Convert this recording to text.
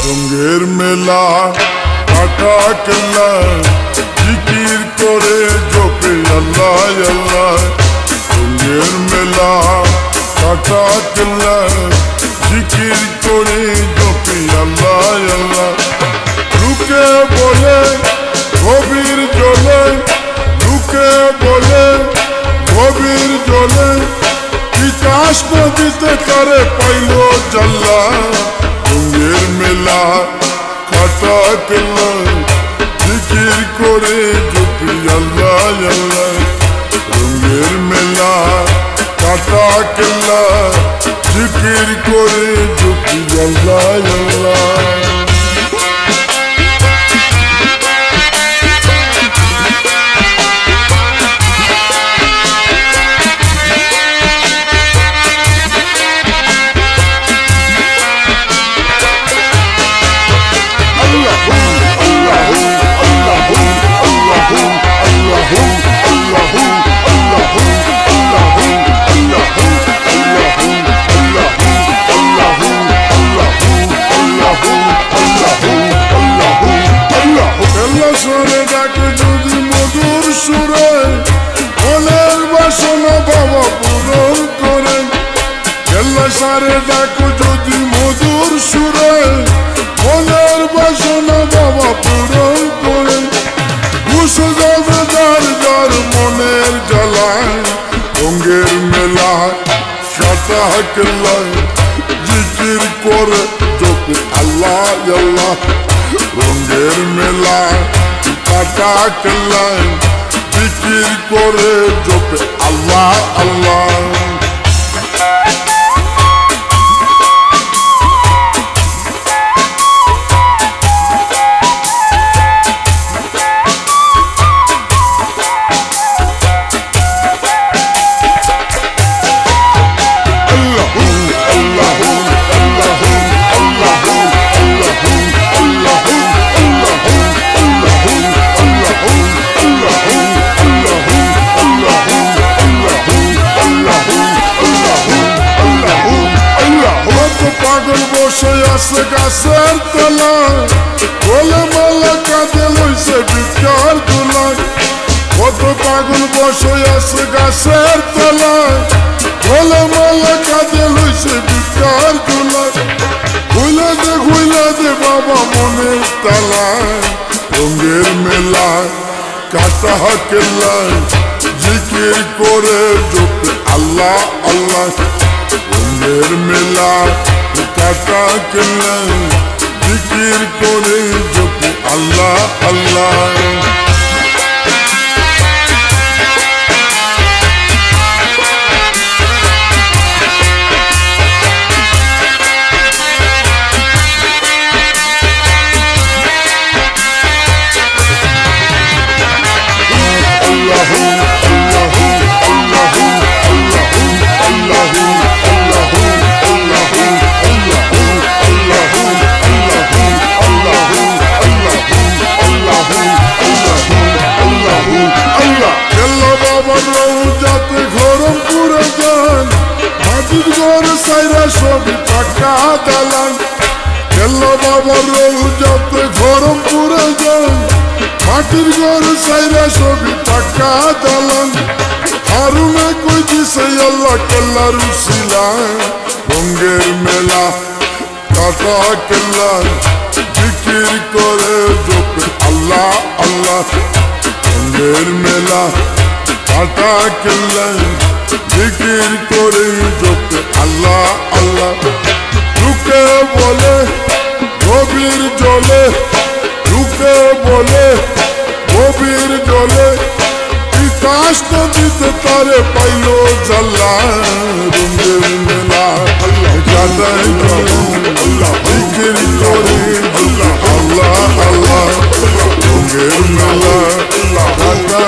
রঙের মেলা কাটা কেল্লা জিকির করে জপে আল্লাহ আল্লাহ। রঙের মেলা কাটা কেল্লা জিকির করে জপে আল্লাহ আল্লাহ। লুকে বলে গভীর জলে, লুকে বলে গভীর জলে, বিকাশ নদীতে করে পাইল জাল্লা। রঙের মেলা কাটা কেল্লা জিকির করে জপি আল্লাহ আল্লাহ। রঙের মেলা কাটা কেল্লা জিকির করে জপি আল্লাহ আল্লাহ। সারে ডাকো যদি মধুর সুরে, মনের বাসনা বাবা পূরণ করে। ঘুষে যাবে যার যার মনের জ্বালায়। রঙের মেলায় কাটা কেল্লায় জিকির করে জপে আল্লাহ আল্লাহ। রঙের মেলায় কাটা কেল্লায় জিকির করে জপে আল্লাহ আল্লাহ। বসে আছে গাছের তলায়, বলে মালা কাঁদে লইছে ভিক্ষার দুলায়। কত পাগল বসে আছে গাছের তলায়, বলে মালা কাঁদে লইছে ভিক্ষার দুলায়। ঘুইলা দে বাবা মনের তালায়। রঙের মেলায় কাটা কেল্লায় জিকির করে জপে আল্লাহ আল্লাহ। রঙের মেলায় কাটা কেল্লা জিকির করে জপে আল্লাহ আল্লাহ। সবই পাকা দালান খেলো বাবার রৌজাতে গরম পুরে যান। মাটির ঘর সাইরা সবই পাকা দালান। হারুনে কই দিছে আল্লাহ কেল্লার উসিলায়। রঙের মেলা কাটা কেল্লা জিকির করে জপে আল্লাহ আল্লাহ। রঙের মেলা কাটা কেল্লা জিকির করে জপে আল্লাহ আল্লাহ। লুকে বলে গভীর জলে, লুকে বলে গভীর জলে তিতাস নদীতে তারে পাইল জাল্লা রঙের মেলা কাটাই জিকির করে আল্লাহ আল্লাহ রঙের মেলা কাটা